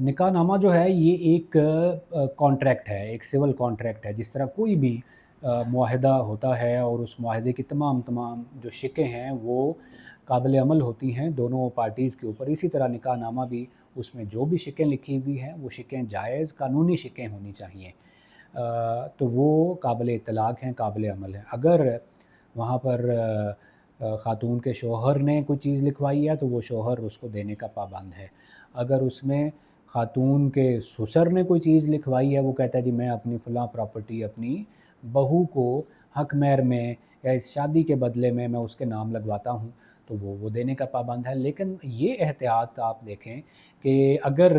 निकाह नामा जो है ये एक कॉन्ट्रैक्ट है, एक सिविल कॉन्ट्रैक्ट है। जिस तरह कोई भी मुआहदा होता है और उस मुआहदे की तमाम जो शिकें हैं वो काबिल अमल होती हैं दोनों पार्टीज़ के ऊपर। इसी तरह निकाह नामा भी, उसमें जो भी शिकें लिखी हुई हैं वो शिकें जायज़ कानूनी शिकें होनी चाहिए। तो वो काबिल इत्तलाक़ हैं, काबिल अमल हैं। अगर वहाँ पर ख़ातून के शौहर ने कोई चीज़ लिखवाई है तो वो शौहर उसको देने का पाबंद है। अगर उसमें ख़ातून के ससुर ने कोई चीज़ लिखवाई है, वो कहता है जी मैं अपनी फ़लाँ प्रॉपर्टी अपनी बहू को हक़ मेहर में या इस शादी के बदले में मैं उसके नाम लगवाता हूँ, तो वो देने का पाबंद है। लेकिन ये एहतियात आप देखें कि अगर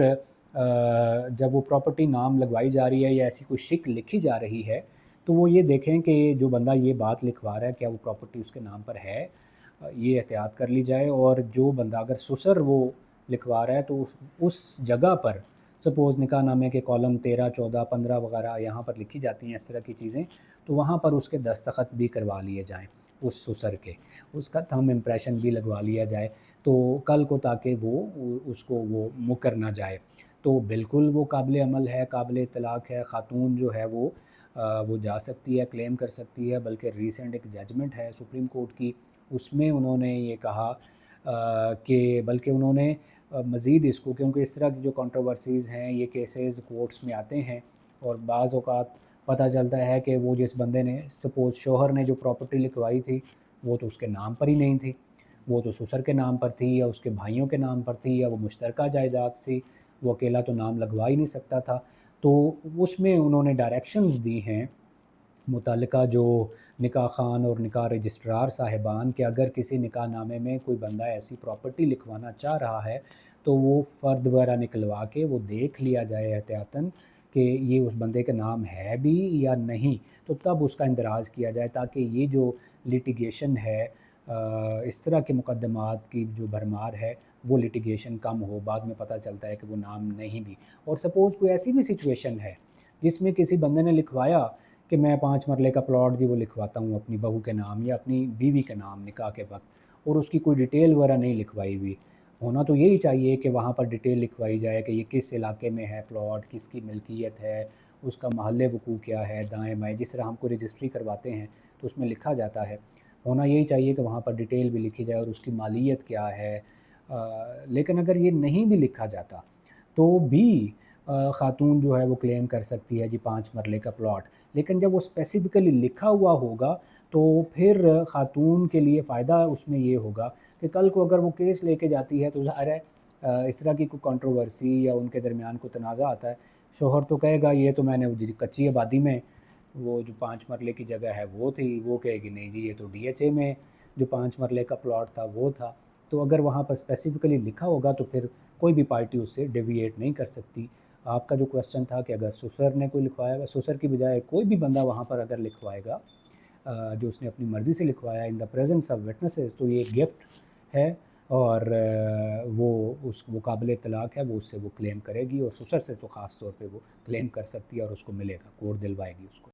जब वो प्रॉपर्टी नाम लगवाई जा रही है या ऐसी कोई शिक लिखी जा रही है, तो वो ये देखें कि जो बंदा ये बात लिखवा रहा है क्या वो प्रॉपर्टी उसके नाम पर है। ये एहतियात कर ली जाए। और जो बंदा अगर ससुर वो लिखवा रहा है तो उस जगह पर सपोज़ निकाह नामे के कॉलम 13, 14, 15 वगैरह यहाँ पर लिखी जाती हैं इस तरह की चीज़ें, तो वहाँ पर उसके दस्तखत भी करवा लिए जाएँ उस ससुर के, उसका थंब इम्प्रेशन भी लगवा लिया जाए, तो कल को ताकि वो उसको वो मुकर ना जाए। तो बिल्कुल वो काबिल अमल है, काबिल इत्तलाक़ है। ख़ातून जो है वो जा सकती है, क्लेम कर सकती है। बल्कि रीसेंट एक जजमेंट है सुप्रीम कोर्ट की, उसमें उन्होंने ये कहा कि बल्कि उन्होंने मज़ीद इसको, क्योंकि इस तरह की जो कंट्रोवर्सीज़ हैं ये केसेस कोर्ट्स में आते हैं और बाज़ औक़ात पता चलता है कि वो जिस बंदे ने सपोज़ शौहर ने जो प्रॉपर्टी लिखवाई थी वो तो उसके नाम पर ही नहीं थी, वो तो ससुर के नाम पर थी या उसके भाइयों के नाम पर थी या वो मुश्तरका जायदाद थी, वो अकेला तो नाम लगवा ही नहीं सकता था। तो उसमें उन्होंने डायरेक्शंस दी हैं मुतल्लिका जो निकाह ख़ान और निकाह रजिस्ट्रार साहिबान कि अगर किसी निकाह नामे में कोई बंदा ऐसी प्रॉपर्टी लिखवाना चाह रहा है तो वो फ़र्द वगैरह निकलवा के वो देख लिया जाए एहतियातन कि ये उस बंदे के नाम है भी या नहीं, तो तब उसका इंदराज किया जाए ताकि ये जो लिटिगेशन है इस तरह के मुकदमात की जो भरमार है वो लिटिगेशन कम हो। बाद में पता चलता है कि वो नाम नहीं भी। और सपोज़ कोई ऐसी भी सिचुएशन है जिसमें किसी बंदे ने लिखवाया कि मैं 5 मरले का प्लॉट जी वो लिखवाता हूँ अपनी बहू के नाम या अपनी बीवी के नाम निकाह के वक़्त, और उसकी कोई डिटेल वगैरह नहीं लिखवाई हुई। होना तो यही चाहिए कि वहाँ पर डिटेल लिखवाई जाए कि ये किस इलाके में है प्लॉट, किसकी मिल्कियत है, उसका महल वक़ूअ क्या है, दाएँ-बाएँ जिस तरह हम कोई रजिस्ट्री करवाते हैं तो उसमें लिखा जाता है। होना यही चाहिए कि वहाँ पर डिटेल भी लिखी जाए और उसकी मालियत क्या है। लेकिन अगर ये नहीं भी लिखा जाता तो भी ख़ातून जो है वो क्लेम कर सकती है जी 5 मरले का प्लॉट। लेकिन जब वो स्पेसिफ़िकली लिखा हुआ होगा तो फिर ख़ातून के लिए फ़ायदा उसमें ये होगा कि कल को अगर वो केस लेके जाती है तो ज़ाहिर है इस तरह की कोई कंट्रोवर्सी या उनके दरमियान कोई तनाज़ा आता है, शौहर तो कहेगा ये तो मैंने वो जी कच्ची आबादी में वो जो 5 मरले की जगह है वो थी, वो कहेगी नहीं जी ये तो डीएचए में जो 5 मरले का प्लॉट था वो था। तो अगर वहाँ पर स्पेसिफ़िकली लिखा होगा तो फिर कोई भी पार्टी उससे डेविएट नहीं कर सकती। आपका जो क्वेश्चन था कि अगर ससुर ने कोई लिखवाया हुआ, ससुर की बजाय कोई भी बंदा वहाँ पर अगर लिखवाएगा जो उसने अपनी मर्ज़ी से लिखवाया in the presence of witnesses, तो ये गिफ्ट है और वो काबिल इत्तलाक़ है, वो उससे वो क्लेम करेगी और ससुर से तो ख़ास तौर पे वो क्लेम कर सकती है और उसको मिलेगा, कोर्ट दिलवाएगी उसको।